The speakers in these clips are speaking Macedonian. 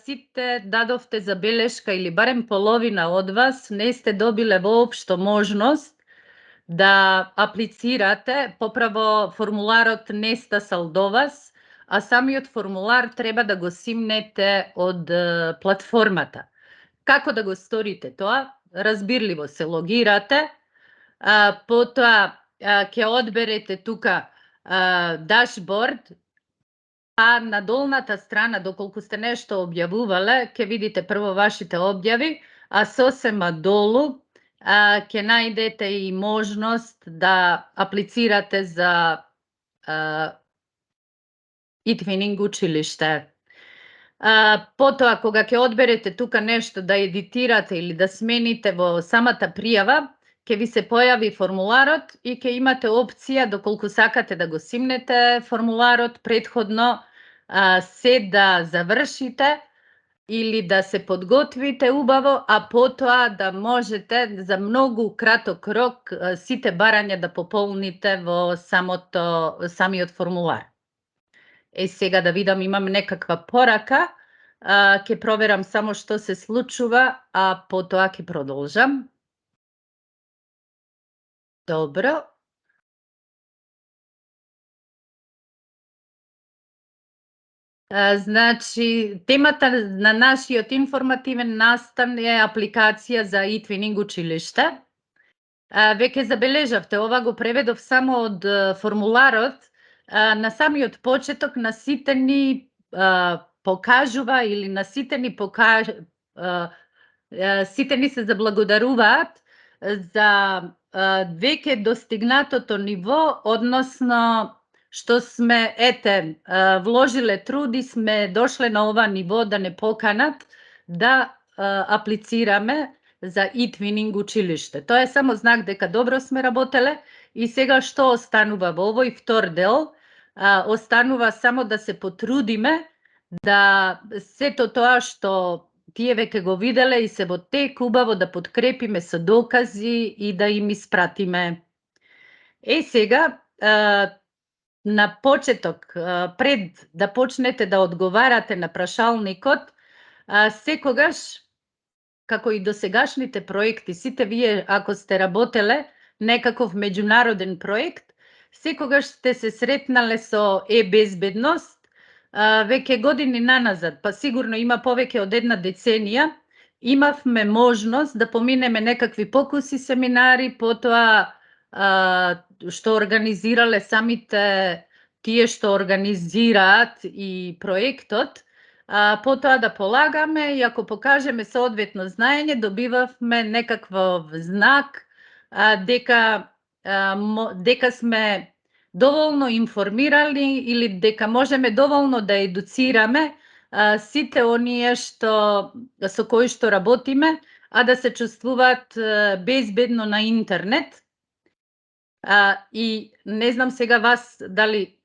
Сите дадовте забелешка или барем половина од вас не сте добиле воопшто можност да аплицирате, поправо формуларот не стасал до вас, а самиот формулар треба да го симнете од платформата. Како да го сторите тоа? Разбирливо се логирате, потоа ќе одберете тука дашборд, а на долната страна, доколку сте нешто објавувале, ќе видите прво вашите објави, а сосема долу ќе најдете и можност да аплицирате за eTwinning училиште. Потоа, кога ќе одберете тука нешто да едитирате или да смените во самата пријава, ќе ви се појави формуларот и ќе имате опција, доколку сакате да го симнете формуларот предходно, се да завршите или да се подготвите убаво, а потоа да можете за многу краток рок сите барања да пополните во самиот формулар. Сега да видам, имам некаква порака, ќе проверам само што се случува, а потоа ќе продолжам. Добро. Значи, темата на нашиот информативен настан е апликација за eTwinning училиште. Веќе забележавте, ова го преведов само од формуларот. На самиот почеток на сите ни покажува или на сите ни сите ни се заблагодаруваат за веќе достигнатото ниво, односно што сме, вложиле труд и сме дошле на ова ниво да не поканат да аплицираме за eTwinning училиште. Тоа е само знак дека добро сме работеле и сега што останува во овој втор дел? Останува само да се потрудиме да сето тоа што тие веќе го виделе и се во тек, убаво да подкрепиме со докази и да им испратиме. Сега, на почеток, пред да почнете да одговарате на прашалникот, секогаш, како и досегашните проекти, сите вие ако сте работеле некаков меѓународен проект, секогаш сте се сретнале со безбедност, веќе години наназад, па сигурно има повеќе од една деценија, имавме можност да поминеме некакви покуси семинари, потоа што организирале самите тие што организираат и проектот, потоа да полагаме и ако покажеме соодветно знаење, добивавме некаков знак дека сме доволно информирани или дека можеме доволно да едуцираме сите оние со кои што работиме, а да се чувствуваат безбедно на интернет. И не знам сега вас дали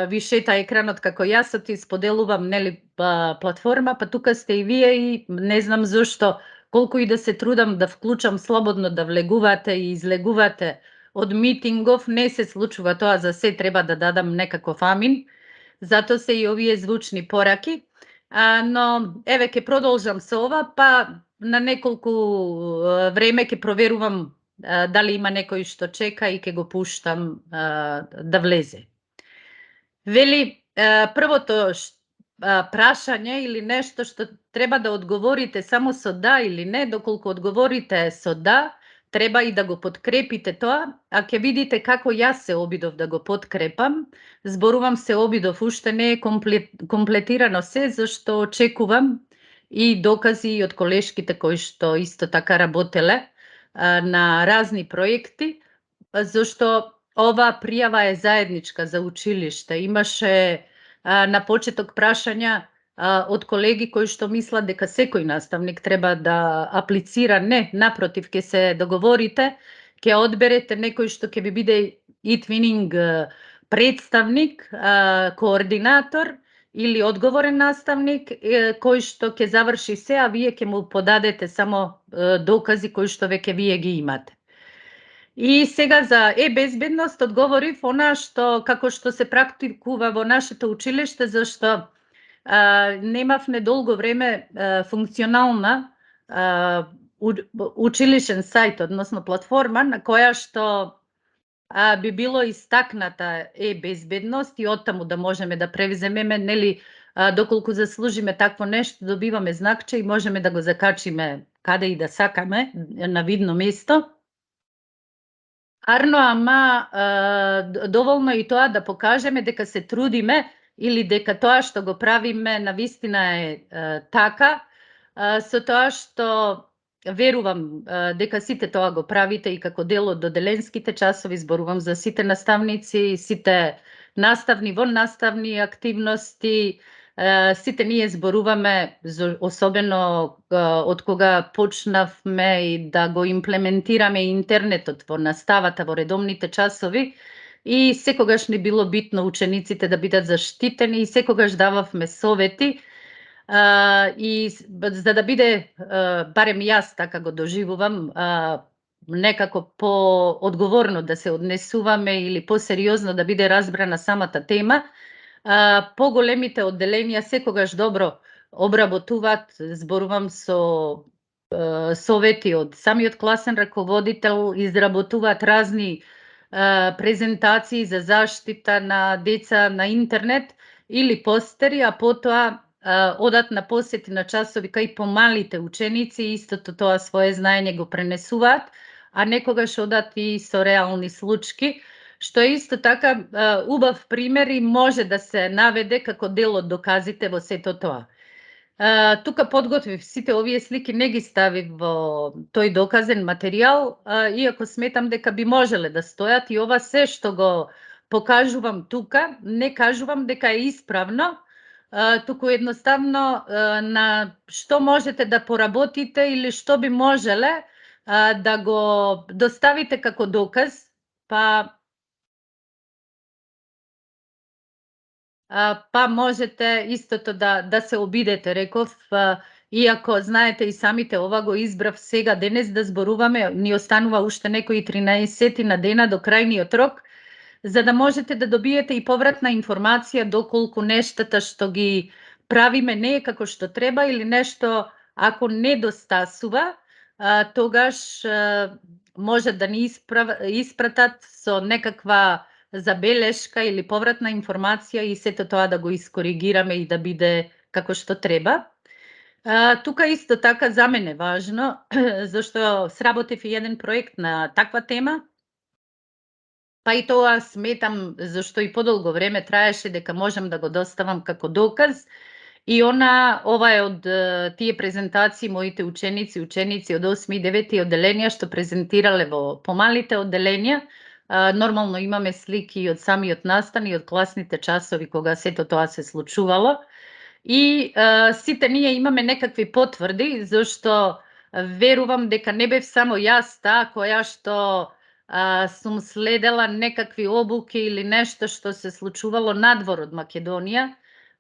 ви шета екранот како јас ти споделувам, нели, платформа, па тука сте и вие и не знам зошто, колку и да се трудам да вклучам слободно да влегувате и излегувате од митингов, не се случува тоа, за се треба да дадам некаков амин, затоа се и овие звучни пораки. Но еве ќе продолжам со ова, па на неколку време ќе проверувам дали има некој што чека и ќе го пуштам да влезе. Вели, првото прашање или нешто што треба да одговорите само со да или не, доколку одговорите со да, треба и да го подкрепите тоа, а ќе видите како јас се обидов да го подкрепам. Зборувам се обидов, уште не е комплетирано се, зашто очекувам и докази од колешките кои што исто така работеле на разни проекти, зашто ова пријава е заедничка за училиште. Имаше на почеток прашања од колеги кои што мислат дека секој наставник треба да аплицира. Не, напротив, ќе се договорите, ќе одберете некој што ќе ви биде eTwinning представник, координатор или одговорен наставник кој што ќе заврши се, а вие ќе му подадете само докази кои што веќе вие ги имате. И сега за безбедност одговорив она што како што се практикува во нашето училиште, зашто немавме долго време функционална училишен сајт, односно платформа на која што би било истакната безбедност и оттаму да можеме да превземеме, нели, доколку заслужиме такво нешто, добиваме знакче и можеме да го закачиме каде и да сакаме, на видно место. Арно, ама доволно и тоа да покажеме дека се трудиме или дека тоа што го правиме навистина е така, со тоа што верувам дека сите тоа го правите и како дел од доделенските часови, зборувам за сите наставници, сите наставни, воннаставни активности, сите ние зборуваме особено од кога почнавме и да го имплементираме интернетот во наставата во редовните часови и секогаш ни било битно учениците да бидат заштитени и секогаш дававме совети и за да биде, барем јас така го доживувам, некако поодговорно да се однесуваме или посериозно да биде разбрана самата тема, поголемите одделенија секогаш добро обработуваат, зборувам со совети од самиот класен раководител, изработуваат разни презентации за заштита на деца на интернет или постери, а потоа одат на посети на часови кај помалите ученици и истото тоа свое знаење го пренесуваат, а некогаш одат и со реални случки, што е исто така убав пример и може да се наведе како дел од доказите во сето тоа. Тука подготвив сите овие слики, не ги ставив во тој доказен материјал, иако сметам дека би можеле да стојат и ова се што го покажувам тука, не кажувам дека е исправно, туку едноставно на што можете да поработите или што би можеле да го доставите како доказ, па можете истото да се обидете, реков, иако знаете и самите ова го избрав сега денес да зборуваме, ни останува уште некои 13 на дена до крајниот рок, за да можете да добиете и повратна информација доколку нештата што ги правиме не е како што треба или нешто ако недостасува, тогаш може да ни испратат со некаква забелешка или повратна информација и сето тоа да го искоригираме и да биде како што треба. Тука исто така за мене важно, зашто сработив и еден проект на таква тема, па и тоа сметам зашто и подолго време траеше дека можам да го доставам како доказ. И ова е од тие презентации моите ученици од 8 и 9 одделенија што презентирале во помалите одделенија. Нормално имаме слики и од самиот настан и од класните часови кога сето тоа се случувало. И сите ние имаме некакви потврди зашто верувам дека не бев само јас таа која што сум следела некакви обуки или нешто што се случувало надвор од Македонија.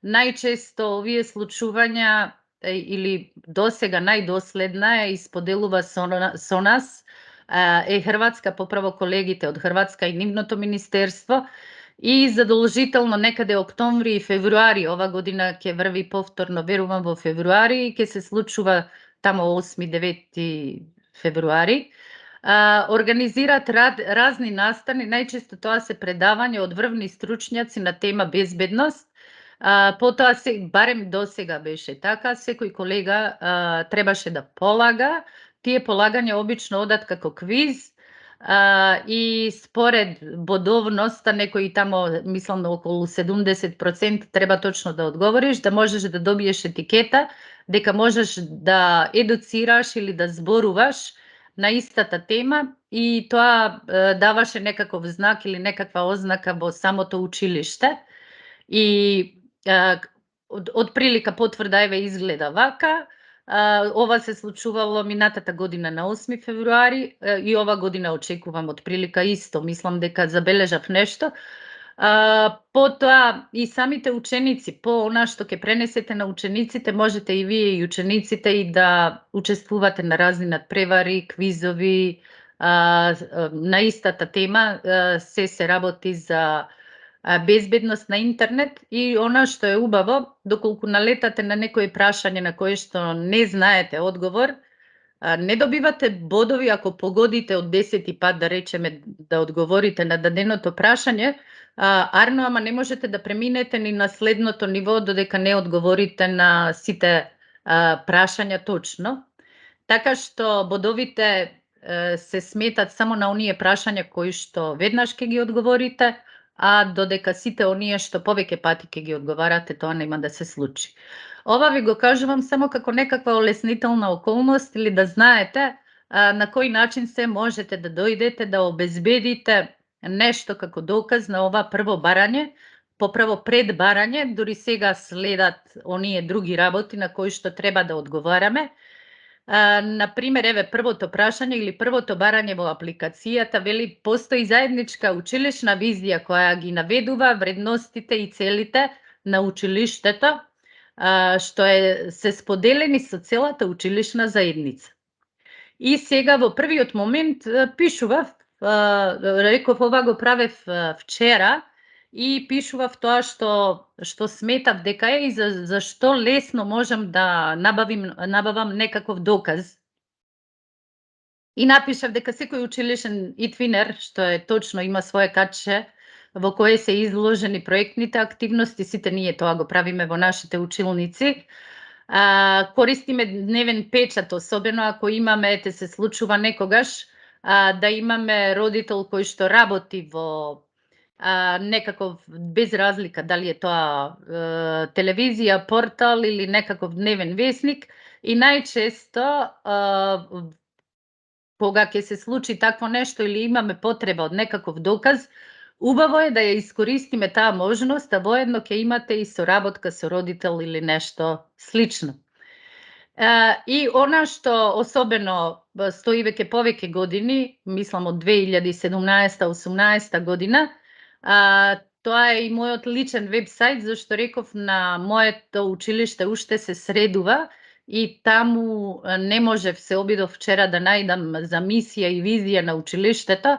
Најчесто овие случувања или досега најдоследна е исподелува со нас е Хрватска, поправо колегите од Хрватска и нивното министерство и задолжително некаде октомври и февруари ова година ќе врви повторно, верувам во февруари и ќе се случува тамо 8-9 февруари. Организираат разни настани, најчесто тоа се предавања од врвни стручњаци на тема безбедност. Потоа барем досега беше така, секој колега требаше да полага. Тие полагања обично одат како квиз и според бодовноста, некои тамо, мислам околу 70% треба точно да одговориш, да можеш да добиеш етикета, дека можеш да едуцираш или да зборуваш на истата тема и тоа даваше некаков знак или некаква ознака во самото училиште. И од прилика потврда еве изгледа вака. Ова се случувало минатата година на 8 февруари и ова година очекувам од прилика исто. Мислам дека забележав нешто. Потоа и самите ученици, по она што ќе пренесете на учениците, можете и вие и учениците и да учествувате на разни надпревари, квизови, на истата тема се работи за безбедност на интернет и она што е убаво, доколку налетате на некое прашање на кое што не знаете одговор, не добивате бодови ако погодите од 10 пат, да речеме, да одговорите на даденото прашање, арно, ама не можете да преминете ни на следното ниво додека не одговорите на сите прашања точно. Така што бодовите се сметат само на оние прашања кои што веднаш ќе ги одговорите, а додека сите оние што повеќе пати ќе ги одговарате, тоа нема да се случи. Ова ви го кажувам само како некаква олеснителна околност или да знаете на кој начин се можете да дојдете да обезбедите нешто како доказ на ова прво барање, поправо пред барање, дури сега следат оние други работи на кои што треба да одговараме. Например, еве првото прашање или првото барање во апликацијата вели постои заедничка училишна визија која ги наведува вредностите и целите на училиштето, што се споделени со целата училишна заедница. И сега во првиот момент пишував, реков ова го правев вчера и пишував тоа што сметав дека е и зашто лесно можам да набавам некаков доказ. И напишав дека секој училишен итвинер, што е точно има свое каче во кое се изложени проектните активности, сите ние тоа го правиме во нашите училници. Користиме дневен печат, особено ако имаме, се случува некогаш, да имаме родител кој што работи во некаков, без разлика дали е тоа телевизија, портал или некаков дневен весник, и најчесто кога ќе се случи такво нешто или имаме потреба од некаков доказ, убаво е да ја искористиме таа можност, а воедно ќе имате и соработка со родител или нешто слично. И она што особено стои веќе повеќе години, мислам од 2017-18 година, тоа е и мојот личен вебсайт, зашто реков на моето училиште уште се средува и таму не можев, се обидов вчера да најдам за мисија и визија на училиштето,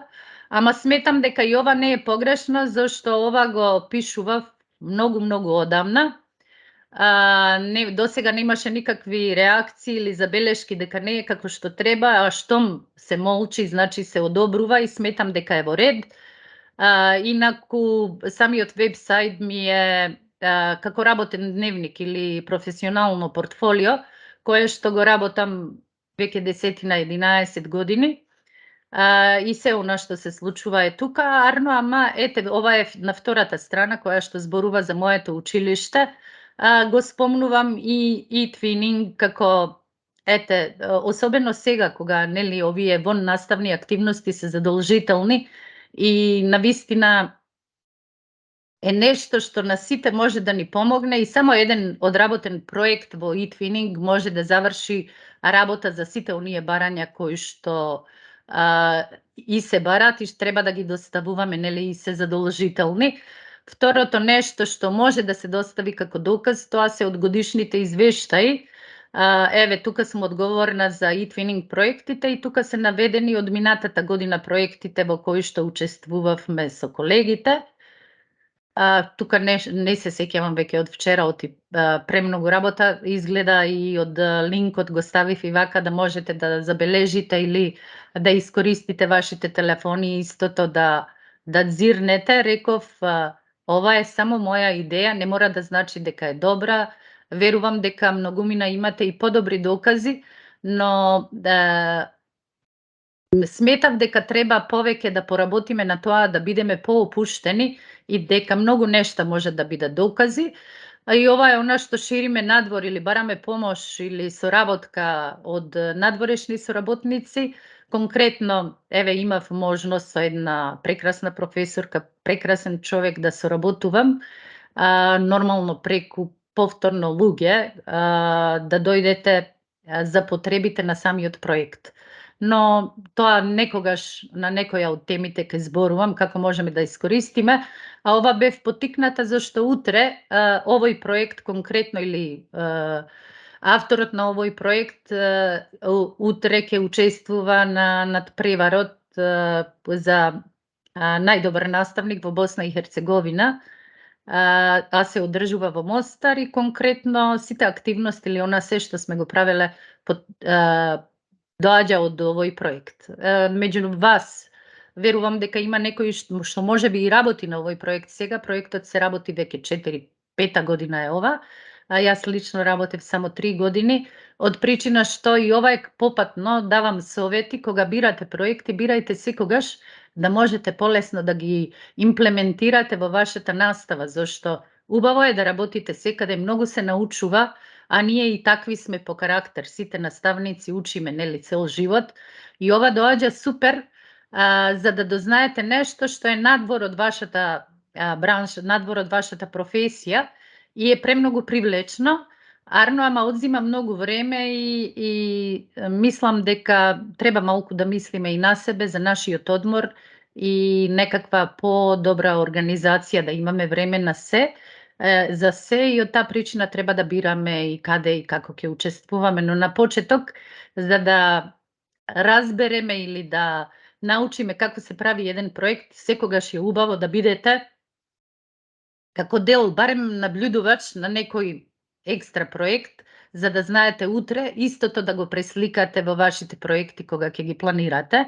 ама сметам дека и ова не е погрешно, зашто ова го пишував многу одамна. Досега немаше никакви реакции или забелешки дека не е како што треба, а штом се молчи, значи се одобрува и сметам дека е во ред. Инаку, самиот вебсайт ми е како работен дневник или професионално портфолио, кое што го работам веќе 10-11 години. И се она што се случува е тука, арно, ама ете, ова е на втората страна која што зборува за моето училиште. Го спомнувам и твининг како, ете, особено сега кога нели овие воннаставни активности се задолжителни и навистина е нешто што на сите може да ни помогне и само еден одработен проект во eTwinning може да заврши работа за сите оние барања кои што и се барат и треба да ги доставуваме, нели, и се задолжителни. Второто нешто што може да се достави како доказ, тоа се одгодишните извештаи. Еве, тука сум одговорна за eTwinning проектите и тука се наведени од минатата година проектите во кои што учествувавме со колегите. Тука не се сеќавам веќе од вчера, оти премногу работа, изгледа и од линкот го ставив и вака да можете да забележите или да искористите вашите телефони истото да дзирнете. Реков, ова е само моја идеја, не мора да значи дека е добра. Верувам дека многумина имате и подобри докази, но сметав дека треба повеќе да поработиме на тоа да бидеме поопуштени и дека многу нешта може да бидат докази. И ова е она што шириме надвор или бараме помош или соработка од надворешни соработници. Конкретно, еве, имав можност со една прекрасна професорка, прекрасен човек да соработувам, нормално преку повторно луѓе, да дојдете за потребите на самиот проект. Но тоа некогаш на некоја од темите ќе зборувам како можеме да искористиме, а ова бев поттикната зашто утре овој проект конкретно или авторот на овој проект утре ќе учествува на надпреварот за најдобар наставник во Босна и Херцеговина, а се одржува во Мостар и конкретно сите активности или она се што сме го правеле доаѓа од овој проект. Меѓу вас верувам дека има некој што можеби и работи на овој проект сега. Проектот се работи веќе 4-5 година е ова, а јас лично работев само 3 години, од причина што и ова е попатно давам совети кога бирате проекти, бирајте секогаш да можете полесно да ги имплементирате во вашата настава, зашто убаво е да работите секаде, многу се научува, а ние и такви сме по карактер, сите наставници учиме, нели, цел живот, и ова доаѓа супер за да дознаете нешто што е надвор од вашата бранша, надвор од вашата професија и е премногу привлечно. Арно, ама одзима многу време и мислам дека треба малку да мислиме и на себе, за нашиот одмор и некаква подобра организација, да имаме време на се, за се, и од таа причина треба да бираме и каде и како ќе учествуваме. Но на почеток, за да разбереме или да научиме како се прави еден проект, секогаш е убаво да бидете како дел, барем наблюдувач на некој екстра проект, за да знаете утре истото да го пресликате во вашите проекти кога ќе ги планирате.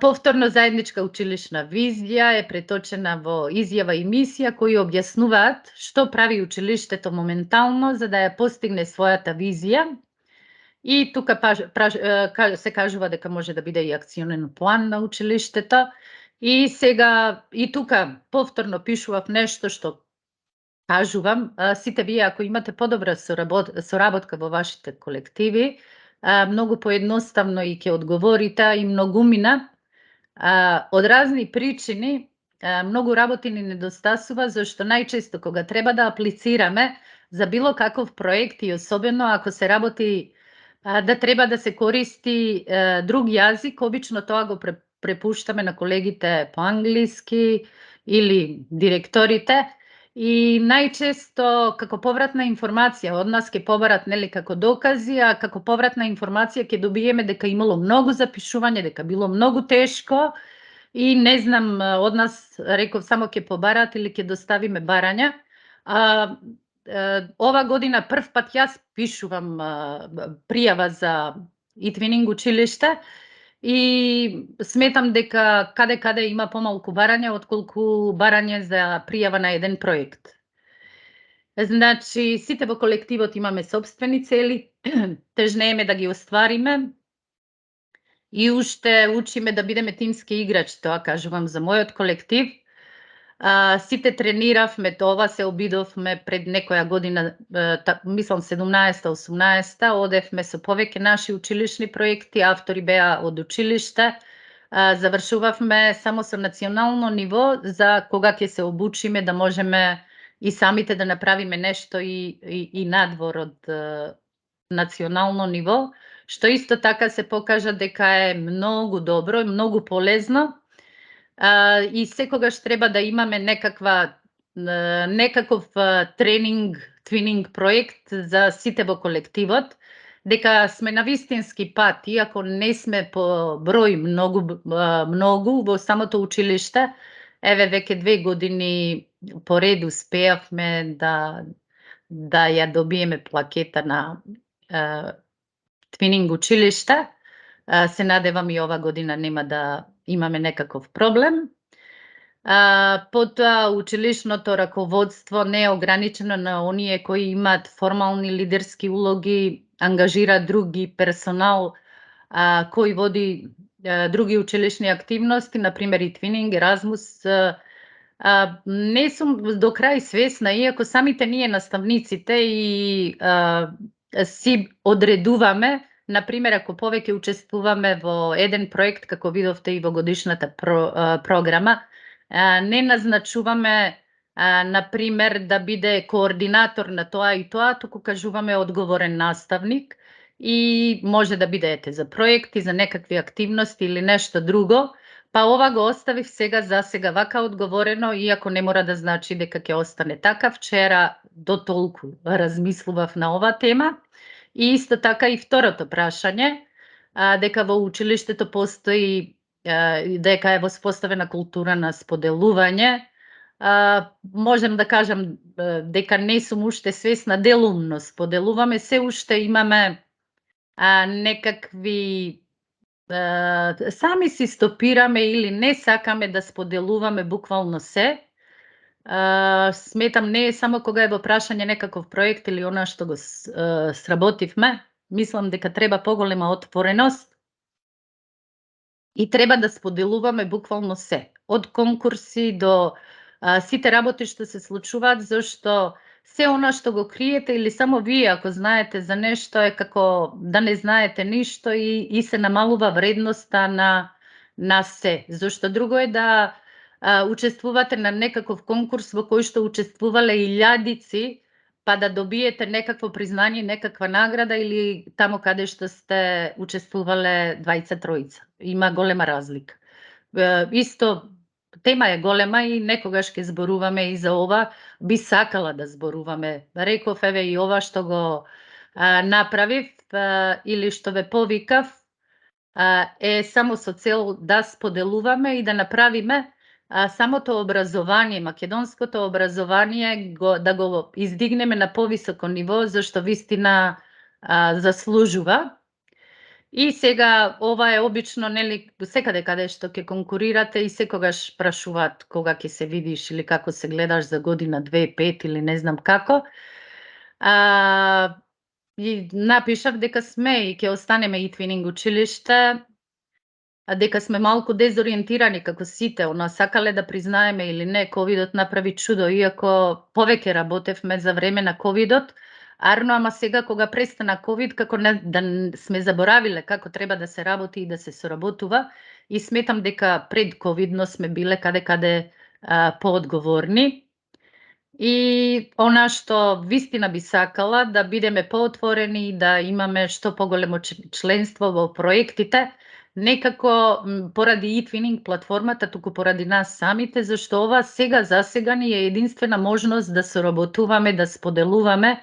Повторно заедничка училишна визија е преточена во изјава и мисија кои објаснуваат што прави училиштето моментално за да ја постигне својата визија. И тука се кажува дека може да биде и акционен план на училиштето. И сега и тука повторно пишував нешто што кажувам, сите вие ако имате подобра соработка во вашите колективи, многу поедноставно и ќе одговорите и многумина. Од разни причини многу работи ни недостасува, зашто најчесто кога треба да аплицираме за било каков проект и особено ако се работи да треба да се користи друг јазик, обично тоа го препуштаме на колегите по англиски или директорите. И најчесто како повратна информација од нас ќе побарат, нели, како докази, а како повратна информација ќе добиеме дека имало многу запишување, дека било многу тешко и не знам, од нас реков само ќе побарат или ќе доставиме барања. Ова година прв пат јас пишувам пријава за e-twinning училиште и сметам дека каде има помалку барања отколку барање за пријава на еден проект. Значи, сите во колективот имаме сопствени цели, тежнееме да ги оствариме и уште учиме да бидеме тимски играчи, тоа кажувам за мојот колектив. Сите трениравме, тоа се обидовме пред некоја година, мислам 17-18, одевме со повеќе наши училишни проекти, автори беа од училиште, завршувавме само со национално ниво за кога ќе се обучиме да можеме и самите да направиме нешто и надвор од национално ниво, што исто така се покажа дека е многу добро и многу полезно. И секогаш треба да имаме некаков тренинг, твининг проект за сите во колективот, дека сме на вистински пат, иако не сме по број многу во самото училиште. Еве веќе 2 години поред успеавме да ја добиеме плакета на твининг училиште. Се надевам и ова година нема да имаме некаков проблем. Потоа училишното раководство не е ограничено на оние кои имаат формални лидерски улоги, ангажира други персонал кој води други училишни активности, например e-twinning, Erasmus. Не сум до крај свесна, иако самите ние наставниците и си одредуваме, например, ако повеќе учествуваме во еден проект, како видовте и во годишната програма, не назначуваме, например, да биде координатор на тоа и тоа, туку кажуваме одговорен наставник и може да биде за проекти, за некакви активности или нешто друго. Па ова го оставив сега за сега вака одговорено, иако не мора да значи дека ќе остане така. Вчера до толку размислував на ова тема. И исто така и второто прашање, дека во училиштето постои дека е воспоставена култура на споделување. Можем да кажам дека не сум уште свесна, делумно споделуваме, се уште имаме некакви сами си стопираме или не сакаме да споделуваме буквално се. Сметам не е само кога е во прашање некаков проект или она што го сработивме, мислам дека треба поголема отвореност и треба да споделуваме буквално се. Од конкурси до сите работи што се случуваат, зашто се она што го криете или само вие ако знаете за нешто е како да не знаете ништо и се намалува вредноста на се. Зашто друго е да учествувате на некаков конкурс во кој што учествувале илјадици, па да добиете некакво признание, некаква награда или таму каде што сте учествувале двајца, тројца. Има голема разлика. Исто тема е голема и некогаш ќе зборуваме и за ова. Би сакала да зборуваме. Реков еве и ова што го направив или што ве повикав е само со цел да споделуваме и да направиме самото образование, македонското образование да го издигнеме на повисоко ниво, зашто вистина заслужува. И сега ова е обично, нели, секаде каде што ќе конкурирате и секогаш прашуваат кога ќе се видиш или како се гледаш за година, 2, 5 или не знам како. И напишав дека сме и ќе останеме e-twinning училиште, дека сме малку дезориентирани како сите, сакале да признаеме или не, ковидот направи чудо, иако повеќе работевме за време на ковидот, арно, ама сега кога престана ковид, како да сме заборавиле како треба да се работи и да се соработува, и сметам дека пред ковидно сме биле каде поодговорни. И она што вистина би сакала да бидеме поотворени и да имаме што поголемо членство во проектите, некако поради e-twinning платформата, туку поради нас самите, зашто ова засега ни е единствена можност да соработуваме, да споделуваме,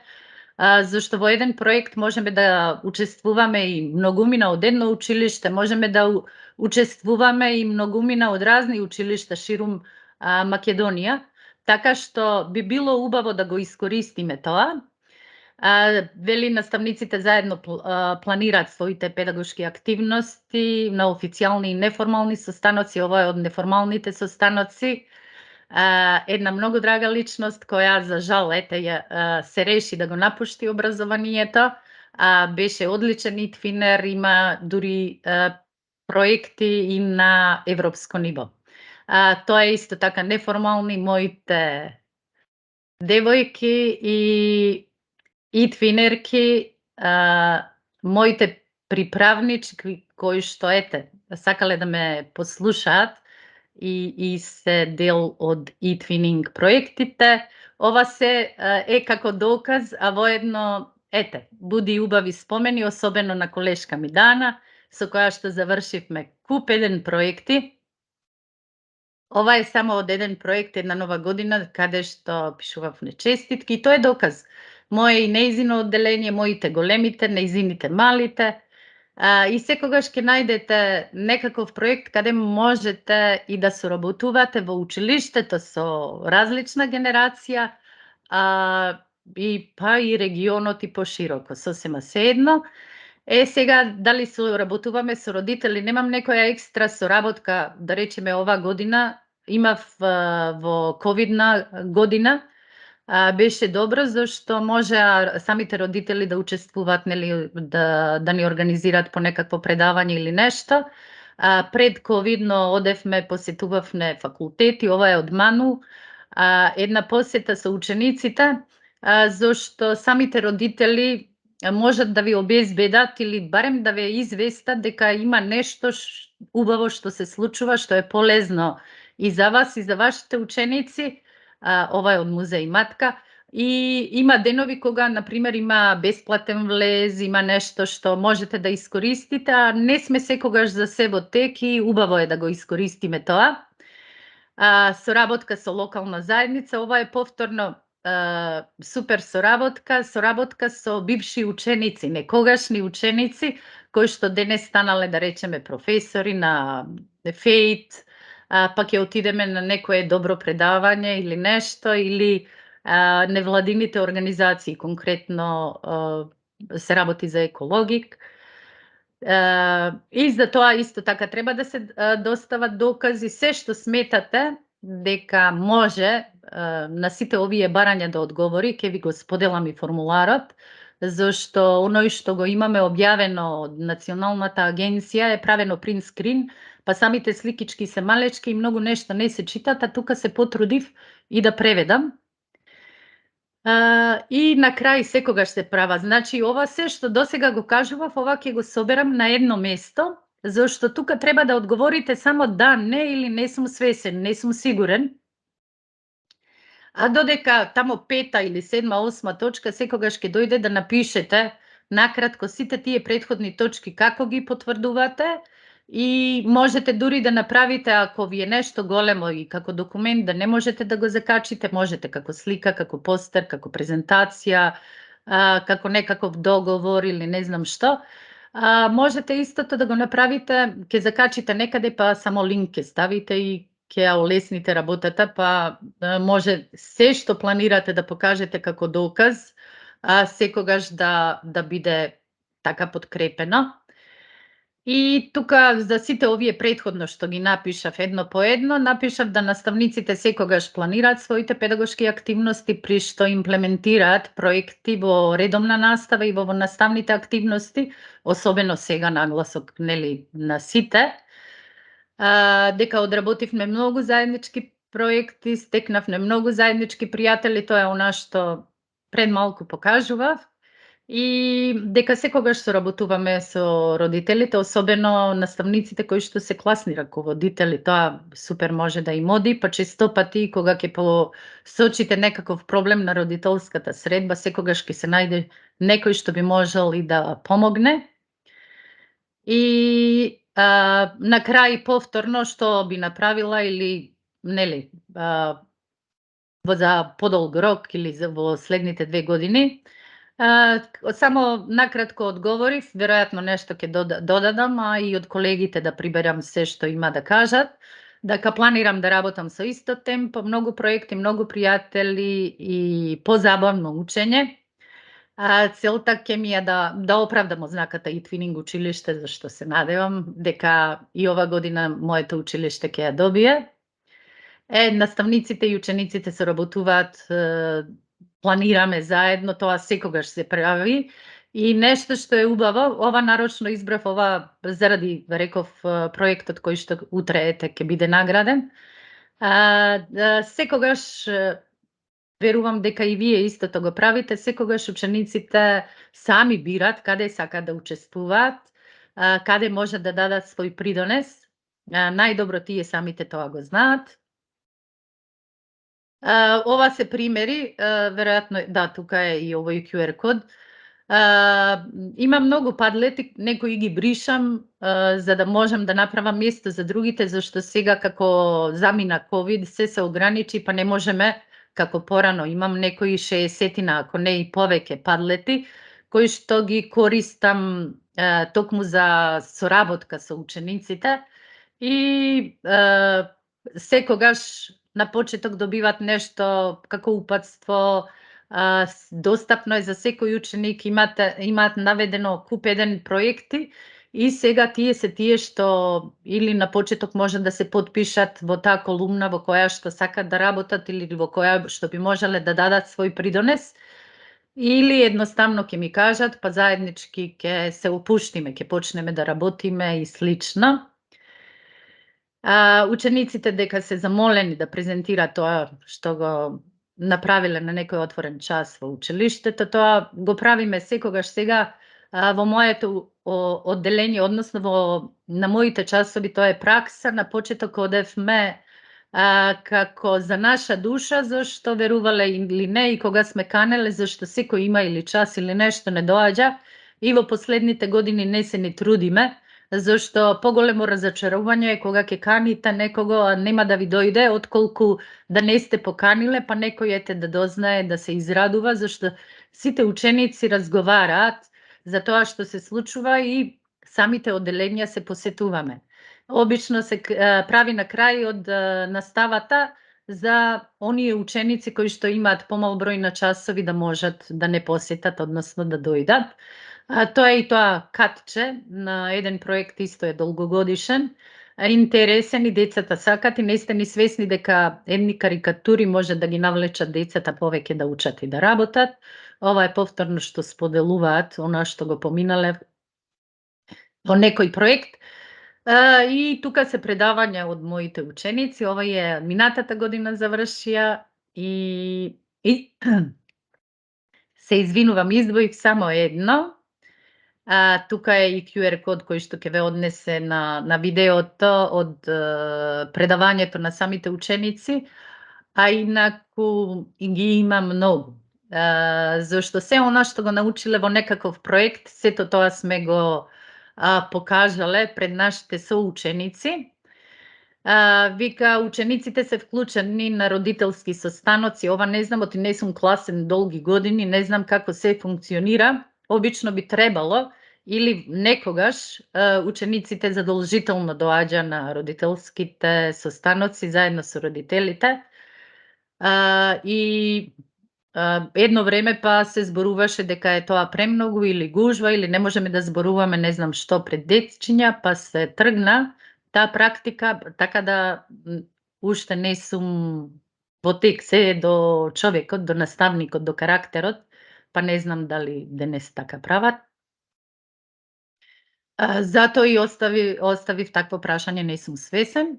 зашто во еден проект можеме да учествуваме и многумина од едно училиште, можеме да учествуваме и многумина од разни училишта ширум Македонија, така што би било убаво да го искористиме тоа. Вели наставниците заедно планираат своите педагошки активности на официјални и неформални состаноци. Ова е од неформалните состаноци. Една многу драга личност која за жал се реши да го напушти образованието, беше одличен итвинер, има дури проекти и на европско ниво. Тоа е исто така неформални моите девојки и твинерки, моите приправнички кои што сакале да ме послушаат и се дел од e-twinning проектите. Ова се е како доказ, а воедно буди убави спомени, особено на колешка ми Дана, со која што завршивме куп еден проекти. Ова е само од еден проект, една нова година, каде што пишував честитки и тоа е доказ. Моje и нејзино одделение, моите големите, нејзините малите. И секогаш ќе најдете некаков проект каде можете и да соработувате во училиштето со различна генерација, и регионот и пошироко, сосема сеедно. Сега, дали соработуваме со родители, немам некоја екстра соработка, да речеме ова година, имав во ковидна година, беше добро зашто можеа самите родители да учествуваат, нели, да ни организираат по некакво предавање или нешто. Пред ковидно одевме, посетувавме факултети, ова е од Ману, една посета со учениците, зашто самите родители можат да ви обезбедат или барем да ве известат дека има нешто убаво што се случува, што е полезно и за вас и за вашите ученици. Ова е од Музеј Матка. И има денови кога, например, има бесплатен влез, има нешто што можете да искористите, а не сме секогаш за се во тек и убаво е да го искористиме тоа. Соработка со локална заедница, ова е повторно супер соработка со бивши ученици, некогашни ученици, кои што денес станале, да речеме, професори на фејт, па ќе отидеме на некое добро предавање или нешто, или невладините организации, конкретно се работи за екологик. И за тоа исто така треба да се достават докази, се што сметате дека може на сите овие барања да одговори, ќе ви го споделам и формуларот, зашто оној што го имаме објавено од Националната агенција е правено принт скрин, па самите сликички се малечки и многу нешта не се читат, а тука се потрудив и да преведам. И на крај секогаш се права. Значи, ова се што досега го кажував, ова ќе го соберам на едно место, зашто тука треба да одговорите само да, не или не сум свесен, не сум сигурен. А додека тамо 5-та или 7-ма, 8-ма точка секогаш ќе дојде да напишете накратко сите тие претходни точки како ги потврдувате и можете дури да направите, ако ви е нешто големо и како документ да не можете да го закачите, можете како слика, како постер, како презентација, како некаков договор или не знам што. Можете истото да го направите, ќе закачите некаде па само линк ќе ставите и ќе ја олесните работата, па може се што планирате да покажете како доказ, секогаш да биде така подкрепено. И тука за сите овие претходно што ги напишав едно по едно, напишав да наставниците секогаш планираат своите педагошки активности при што имплементираат проекти во редовна настава и во наставните активности, особено сега нагласок нели на сите. Дека одработивме многу заеднички проекти, стекнавме многу заеднички пријатели, тоа е она што пред малку покажував. И дека секогаш соработуваме со родителите, особено наставниците кои што се класни раководители, тоа супер може да им оди, па често пати кога ќе посочите некаков проблем на родителската средба, секогаш ќе се најде некој што би можел и да помогне. И на крај повторно што би направила или нели за подолг рок или во следните 2 години. Само накратко одговорив, веројатно нешто ќе додадам, а и од колегите да приберам се што има да кажат, дека планирам да работам со исто темпо, многу проекти, многу пријатели и позабавно учење. Целта ќе ми е да оправдам ознаката и Твининг училиште, зашто се надевам дека и ова година моето училиште ќе ја добие. Наставниците и учениците соработуваат, планираме заедно, тоа секогаш се прави. И нешто што е убаво, ова нарочно избрав ова заради, реков, проектот кој што утре ете ќе биде награден. Секогаш верувам дека и вие истото го правите, секогаш учениците сами бират каде сакаат да учествуваат, каде може да дадат свој придонес. Најдобро тие самите тоа го знаат. Ова се примери, веројатно да, тука е и овој QR код. Има многу падлети, некои ги бришам, за да можам да направам место за другите, зашто сега како замина ковид се ограничи, па не можеме како порано. Имам некои 60-тина, ако не и повеќе падлети, кои што ги користам токму за соработка со учениците и секогаш на почеток добиваат нешто како упатство, достапно е за секој ученик, имаат наведено куп еден проекти и сега тие се тие што или на почеток може да се потпишат во таа колумна во која што сакат да работат или во која што би можеле да дадат свој придонес, или едноставно ќе ми кажат, па заеднички ќе се опуштиме, ќе почнеме да работиме и слично. Учениците дека се замолени да презентираат тоа што го направиле на некој отворен час во училиштето, тоа го правиме секогаш сега во моето одделение, односно на моите часови, тоа е пракса. На почеток одевме како за наша душа, зашто верувале или не, и кога сме канеле, зашто секој има или час или нешто не доаѓа, и во последните години не се ни трудиме, зашто поголемо разочарување е кога ќе каните некого, а нема да ви дојде, отколку да не сте поканиле, па некој ете да дознае, да се израдува, зашто сите ученици разговараат за тоа што се случува и самите одделенија се посетуваме. обично се прави на крај од наставата за оние ученици кои што имаат помал број на часови да можат да не посетат, односно да дојдат. Тоа е и тоа катче на еден проект исто е долгогодишен, интересен и децата сакат и не сте ни свесни дека едни карикатури може да ги навлечат децата повеќе да учат и да работат. Ова е повторно што споделуваат она што го поминале во некој проект. И тука се предавања од моите ученици. Ова е минатата година завршија и се извинувам, издвоив само едно. Тука е и QR код кој што ќе ве однесе на видеото од предавањето на самите ученици, а инаку и ги има многу. Зашто се она што го научиле во некаков проект, сето тоа сме го покажале пред нашите соученици. Вика, учениците се вклучени на родителски состаноци. Ова не знам, оти не сум класен долги години, не знам како се функционира. Обично би требало или некогаш учениците задолжително доаѓа на родителските состаноци заедно со родителите. И едно време па се зборуваше дека е тоа премногу или гужва или не можеме да зборуваме не знам што пред дечиња, па се тргна таа практика, така да уште не сум во тек, се е до човекот, до наставникот, до карактерот, па не знам дали денес така прават. Затоа и оставив такво прашање, не сум свесен.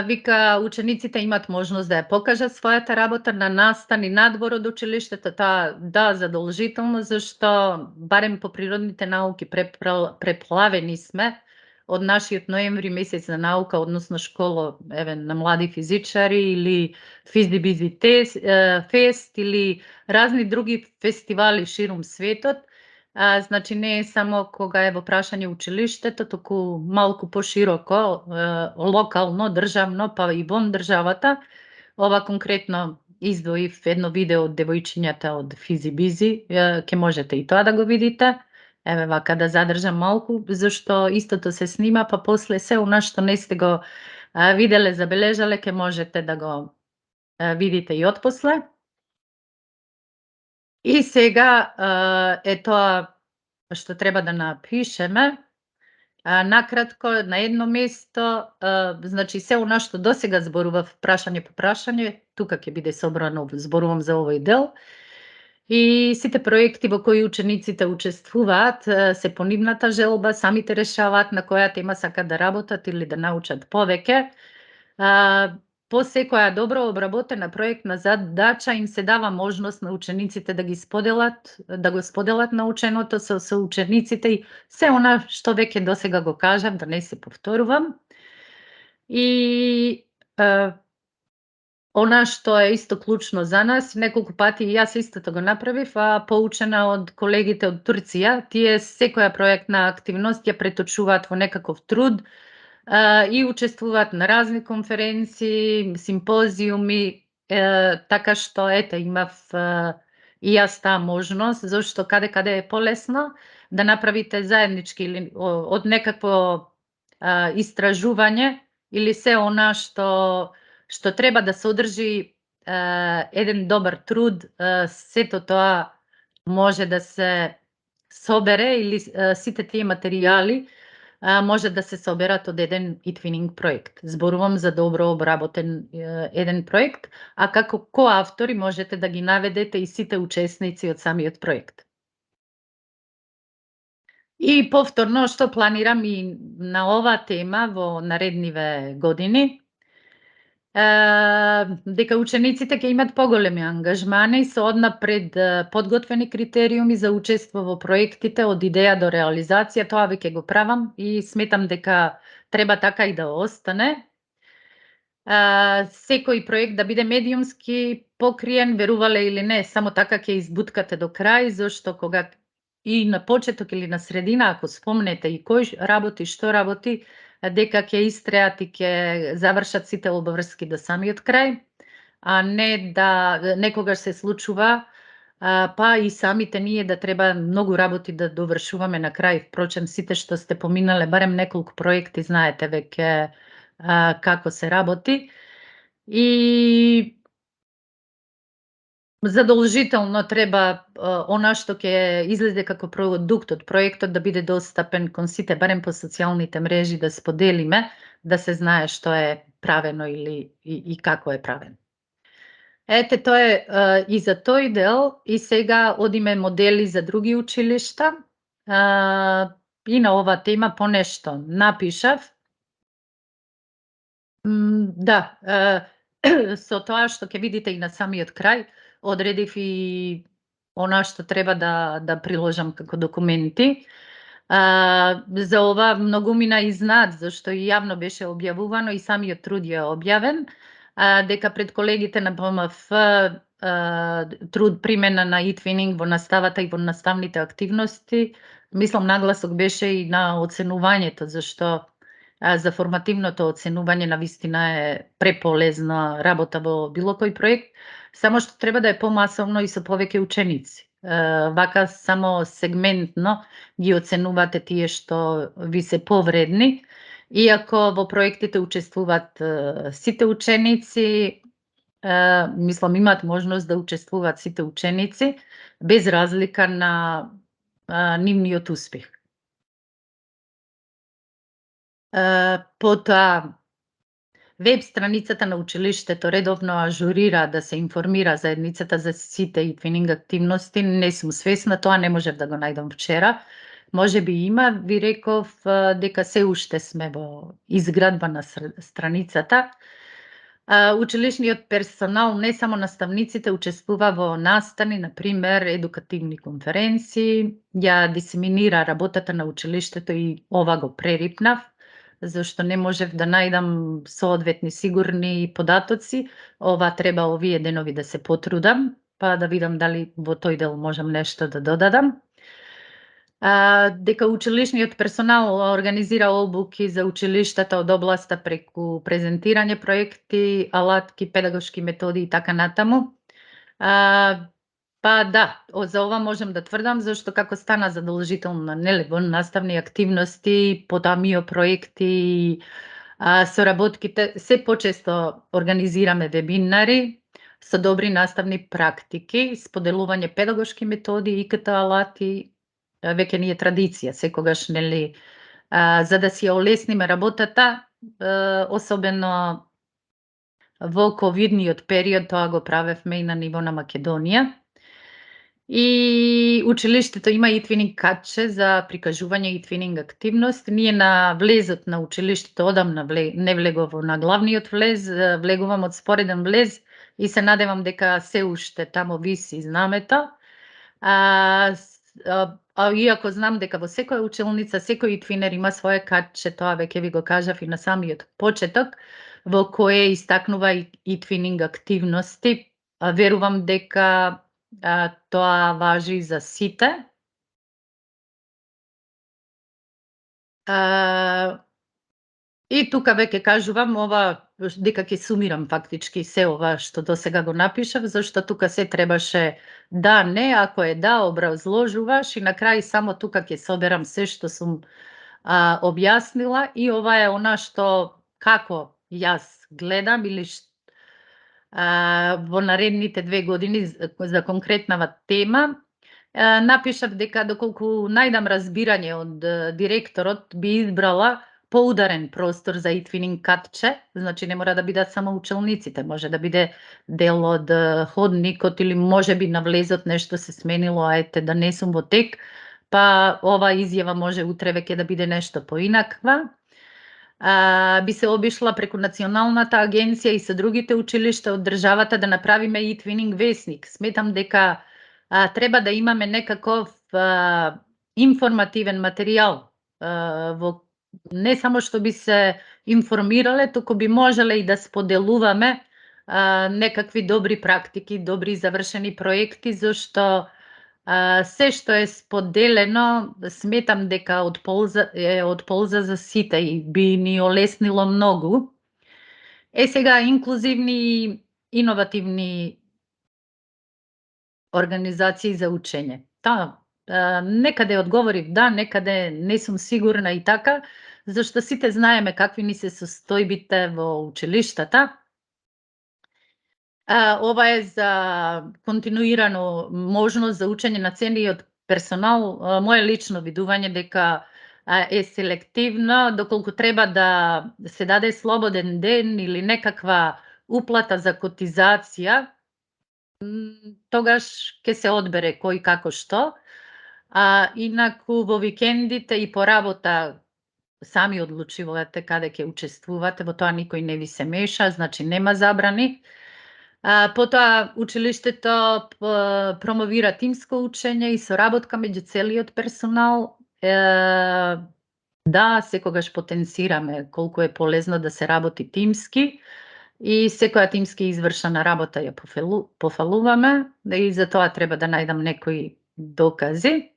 Вика, учениците имаат можност да ја покажат својата работа на настани надвор од училиштето, таа да, задолжително, зашто барем по природните науки преплавени сме од нашиот ноември месец на наука, односно школа еве на млади физичари или физибизи фест или разни други фестивали ширум светот. Значи не е само кога е во прашање училиштето, туку малку пошироко, локално, државно, па и вон државата. Ова конкретно издвоив едно видео од девојчињата од Физибизи, ќе можете и тоа да го видите. Еве вака да задржам малку, зашто истото се снима, па после се она што не сте го виделе, забележале, ќе можете да го видите и отпосле. И сега е тоа што треба да напишеме. Накратко, на едно место, значи се она што досега зборував прашање по прашање, тука ќе биде собрано, зборувам за овој дел. И сите проекти во кои учениците учествуваат се по нивната желба, самите решаваат на која тема сакат да работат или да научат повеќе. По секоја добро обработена проектна задача им се дава можност на учениците да го споделат наученото со соучениците и се она што веќе досега го кажав, да не се повторувам. И она што е исто клучно за нас, неколку пати и јас истото го направив, поучена од колегите од Турција, тие секоја проектна активност ја преточуваат во некаков труд, и учествуваат на разни конференции, симпозиуми, така што ете имав и јас таа можност, зашто каде е полесно да направите заеднички или од некакво истражување или се она што треба да содржи еден добар труд, сето тоа може да се собере или сите тие материјали може да се соберат од еден e-twinning проект. Зборувам за добро обработен еден проект, а како коавтори можете да ги наведете и сите учесници од самиот проект. И повторно што планирам и на оваа тема во наредниве години, дека учениците ќе имат поголеми ангажмани со однапред подготвени критериуми за учество во проектите од идеја до реализација. Тоа веќе го правам и сметам дека треба така и да остане. Секој проект да биде медиумски покриен, верувале или не, само така ќе избуткате до крај, зашто кога и на почеток или на средина, ако спомнете и кој работи, што работи, дека ќе истреат и ќе завршат сите обврски до самиот крај, а не да некогаш се случува па и самите ние да треба многу работи да довршуваме на крај. Впрочем, сите што сте поминале, барем неколку проекти, знаете веќе како се работи. И задолжително треба она што ќе излезе како продукт од проектот да биде достапен кон сите, барем по социјалните мрежи да споделиме, да се знае што е правено или и како е правено. Ете, тоа е и за тој дел и сега одиме модели за други училишта. И на оваа тема понешто напишав. Да, со тоа што ќе видите и на самиот крај, одредив и она што треба да приложам како документи. За ова многумина и знаат, зашто и јавно беше објавувано и самиот труд е објавен, дека пред колегите на ПМФ труд примена на e-twinning во наставата и во наставните активности, мислам нагласок беше и на оценувањето, зашто за формативното оценување навистина е преполезна работа во било кој проект, само што треба да е помасовно и со повеќе ученици. Вака само сегментно ги оценувате тие што ви се повредни, иако во проектите учествуваат сите ученици, мислам имаат можност да учествуваат сите ученици без разлика на нивниот успех. Потоа веб страницата на училиштето редовно ажурира да се информира заедницата за сите и твининг активности. Не сум свесна, тоа не можев да го најдам вчера. Можеби има, ви реков дека се уште сме во изградба на страницата. Училишниот персонал, не само наставниците, учествува во настани, например, едукативни конференции, ја дисеминира работата на училиштето и ова го прерипнав, зашто не можев да најдам соодветни сигурни податоци. Ова треба овие денови да се потрудам, па да видам дали во тој дел можам нешто да додадам. Дека училишниот персонал организира обуки за училиштата од областа преку презентирање проекти, алатки, педагошки методи и така натаму. Па да, за ова можам да тврдам, зашто како стана задолжително, нели, во наставни активности, потоа мио проекти, соработките, се почесто организираме вебинари со добри наставни практики, споделување педагошки методи, ИКТ алати, веќе ни е традиција, секогаш, нели, за да си ја олесниме работата, особено во ковидниот период, тоа го правевме и на ниво на Македонија. И училиштето има e-twinning катче за прикажување e-twinning активност. Ние на влезот на училиштето одамна не влегов на главниот влез, влегувам од спореден влез и се надевам дека се уште тамо виси знамето. Иако знам дека во секоја училница, секој e-twinner има свое катче, тоа веќе ви го кажав и на самиот почеток, во кое истакнува и e-twinning активности. Верувам дека тоа важи за сите. И тука веќе кажувам ова дека ќе сумирам фактички се ова што досега го напишав, зашто тука се требаше да, не, ако е да, образложуваш и на крај само тука ќе соберам се што сум објаснила и ова е она што како јас гледам или во наредните 2 години за конкретнава тема. Напишав дека доколку најдам разбирање од директорот, би избрала поударен простор за e-twinning катче, значи не мора да бидат само учелниците, може да биде дел од ходникот или можеби на влезот нешто се сменило, а ете да не сум во тек, па ова изјава може утре веќе да биде нешто поинаква. Би се обишла преку Националната агенција и со другите училишта од државата да направиме e-twinning весник. Сметам дека треба да имаме некаков информативен материјал во не само што би се информирале, туку би можеле и да споделуваме некакви добри практики, добри завршени проекти, зашто се што е споделено, сметам дека е од полза за сите и би ни олеснило многу. Сега инклузивни и иновативни организации за учење. Некаде одговорив да, некаде не сум сигурна и така, зашто сите знаеме какви ни се состојбите во училиштата. Ова е за континуирано можност за учење на целиот персонал. Мое лично видување дека е селективно, доколку треба да се даде слободен ден или некаква уплата за котизација, тогаш ќе се одбере кој како што. Инаку во викендите и по работа сами одлучувате каде ќе учествувате, во тоа никој не ви се меша, значи нема забрани. Потоа училиштето промовира тимско учење и соработка меѓу целиот персонал. Да, секогаш потенцираме колку е полезно да се работи тимски и секоја тимски извршена работа ја пофалуваме и за тоа треба да најдам некои докази.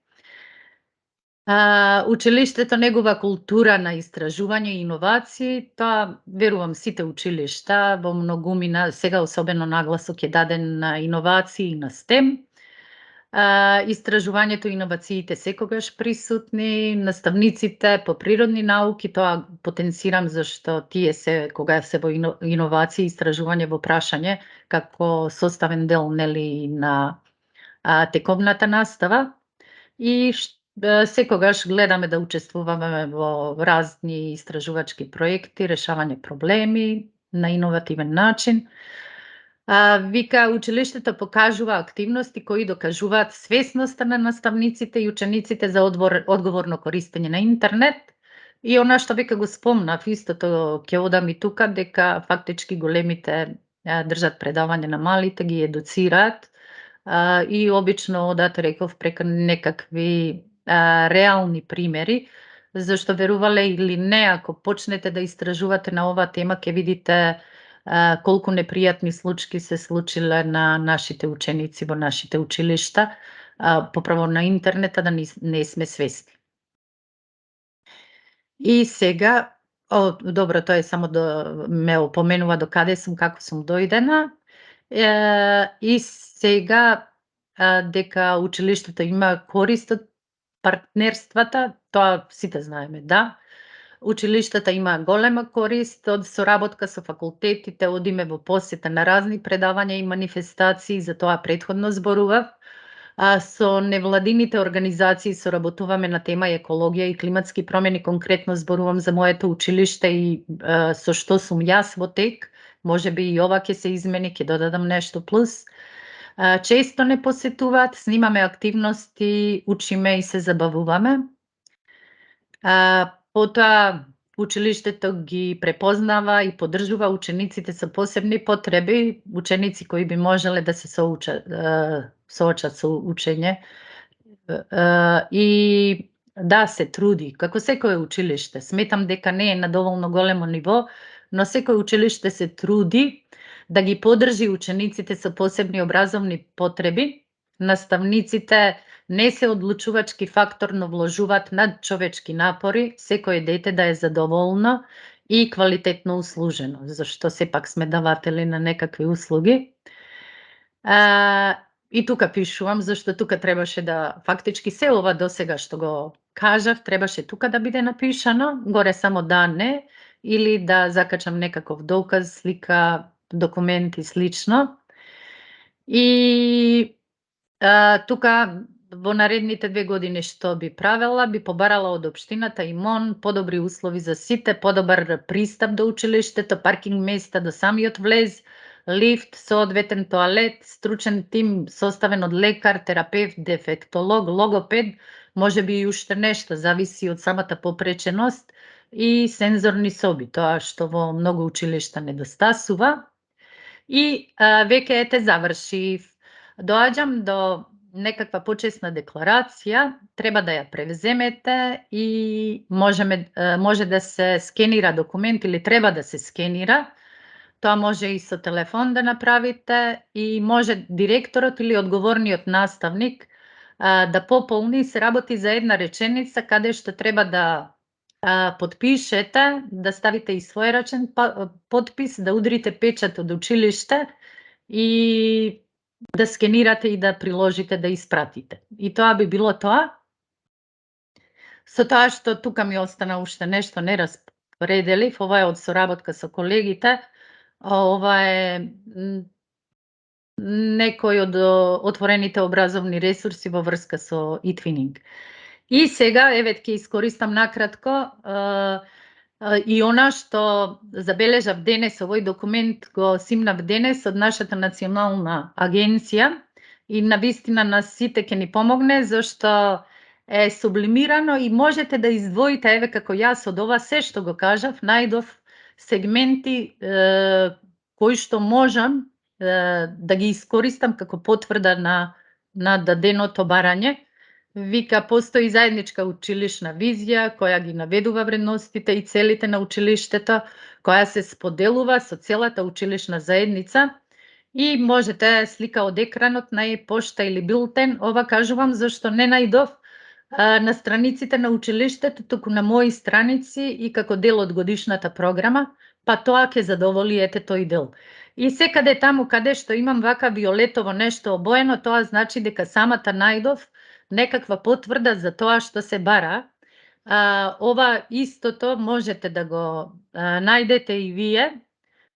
Училиштето негува култура на истражување и иновации, тоа верувам сите училишта во многумина, сега особено нагласок е даден на иновации и на STEM. Истражувањето и иновациите секогаш присутни, наставниците по природни науки, тоа потенцирам зашто тие се кога се во иновации, истражување во прашање како составен дел нели на тековната настава и секогаш гледаме да учествуваме во разни истражувачки проекти, решавање проблеми на иновативен начин. Вика, училиштето покажува активности кои докажуваат свесноста на наставниците и учениците за одговорно користење на интернет. И она што века го спомнав, истото ќе одам и тука, дека фактички големите држат предавање на малите, ги едуцираат и обично одат, реков, преку некакви реални примери, зашто верувале или не, ако почнете да истражувате на оваа тема, ќе видите колку непријатни случаи се случиле на нашите ученици во нашите училишта, поправо на интернета, да не сме свесни. И сега, добро, тоа е само да ме опоменува до каде сум, како сум дојдена. И сега дека училиштето има корист од партнерствата, тоа сите знаеме, да. Училиштата имаат голема корист од соработка со факултетите, одиме во посета на разни предавања и манифестации, за тоа претходно зборував. Со невладините организации соработуваме на тема екологија и климатски промени, конкретно зборувам за моето училиште и со што сум јас во тек. Можеби и ова ќе се измени, ќе додадам нешто плюс. Често не посетуваат, снимаме активности, учиме и се забавуваме. Потоа училиштето ги препознава и поддржува учениците со посебни потреби, ученици кои би можеле да се соочат со учење. И да, се труди, како секое училиште. Сметам дека не е на доволно големо ниво, но секој училиште се труди да ги поддржи учениците со посебни образовни потреби. Наставниците не се одлучувачки фактор, но вложуваат надчовечки напори, секое дете да е задоволно и квалитетно услужено, зашто сепак сме даватели на некакви услуги. И тука пишувам, зашто тука требаше да, фактички се ова досега што го кажав, требаше тука да биде напишано, горе само да, не, или да закачам некаков доказ, слика, документ и слично. И тука во наредните 2 години што би правела, би побарала од општината и МОН подобри услови за сите, подобар пристап до училиштето, паркинг места до самиот влез, лифт, соодветен тоалет, стручен тим составен од лекар, терапевт, дефектолог, логопед, можеби и уште нешто, зависи од самата попреченост, и сензорни соби, тоа што во многу училишта недостасува. И веќе ете завршив. Доаѓам до некаква почесна декларација, треба да ја превземете и може да се скенира документ или треба да се скенира. Тоа може и со телефон да направите и може директорот или одговорниот наставник да пополни, се работи за една реченица каде што треба да потпишете, да ставите и својрачен подпис, да удрите печат од училиште и да скенирате и да приложите, да испратите. И тоа би било тоа. Со тоа што тука ми остана уште нешто не распределив, ова е од соработка со колегите, ова е некој од отворените образовни ресурси во врска со eTwinning. И сега, еве, ќе искористам накратко и она што забележав денес, овој документ го симнав денес од нашата национална агенција и навистина на сите ќе ни помогне, зашто е сублимирано и можете да издвоите, еве како јас од ова се што го кажав, најдов сегменти кои што можам да ги искористам како потврда на даденото барање. Вика, постои заедничка училишна визија која ги наведува вредностите и целите на училиштето, која се споделува со целата училишна заедница и можете слика од екранот на пошта или билтен, ова кажувам зашто не најдов на страниците на училиштето, туку на мои страници и како дел од годишната програма, па тоа ќе задоволи ете тој дел. И секаде таму каде што имам вака виолетово нешто обоено, тоа значи дека самата најдов некаква потврда за тоа што се бара. Ова истото можете да го најдете и вие,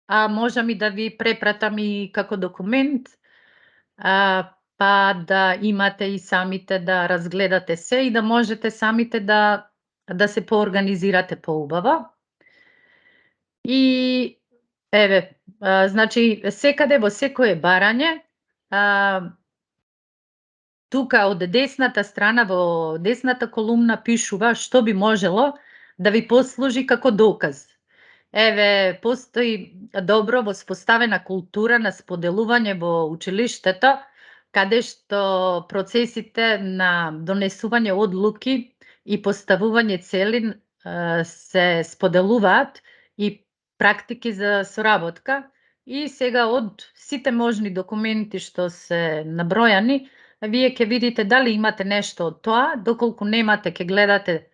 а можам и да ви препратам и како документ, па да имате и самите да разгледате се и да можете самите да се поорганизирате поубаво. И еве, значи секаде во секое барање, тука од десната страна во десната колумна пишува што би можело да ви послужи како доказ. Еве, постои добро воспоставена култура на споделување во училиштето, каде што процесите на донесување одлуки и поставување цели се споделуваат и практики за соработка. И сега од сите можни документи што се набројани, вие ќе видите дали имате нешто од тоа, доколку немате ќе гледате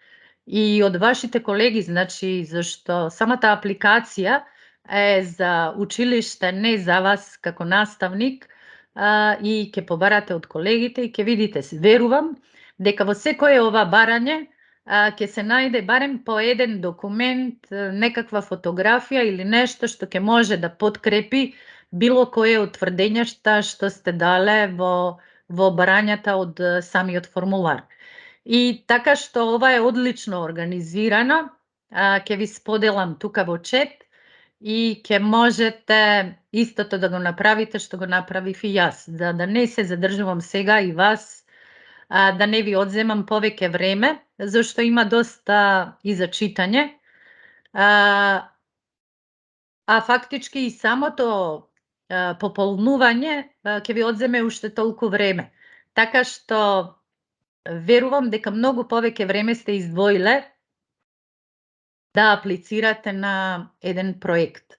и од вашите колеги, значи, зашто самата апликација е за училиште, не за вас како наставник, и ќе побарате од колегите и ќе видите, верувам, дека во секое ова барање ќе се најде барем по еден документ, некаква фотографија или нешто што ќе може да подкрепи било кое од тврдењата што сте дале во барањата од самиот формулар. И така што ова е одлично организирано, ќе ви споделам тука во чет и ќе можете истото да го направите што го направив и јас, за да не се задржувам сега и вас, да не ви одземам повеќе време, зашто има доста и за читање. Фактички и самото пополнување ќе ви одземе уште толку време. Така што верувам дека многу повеќе време сте издвоиле да аплицирате на еден проект.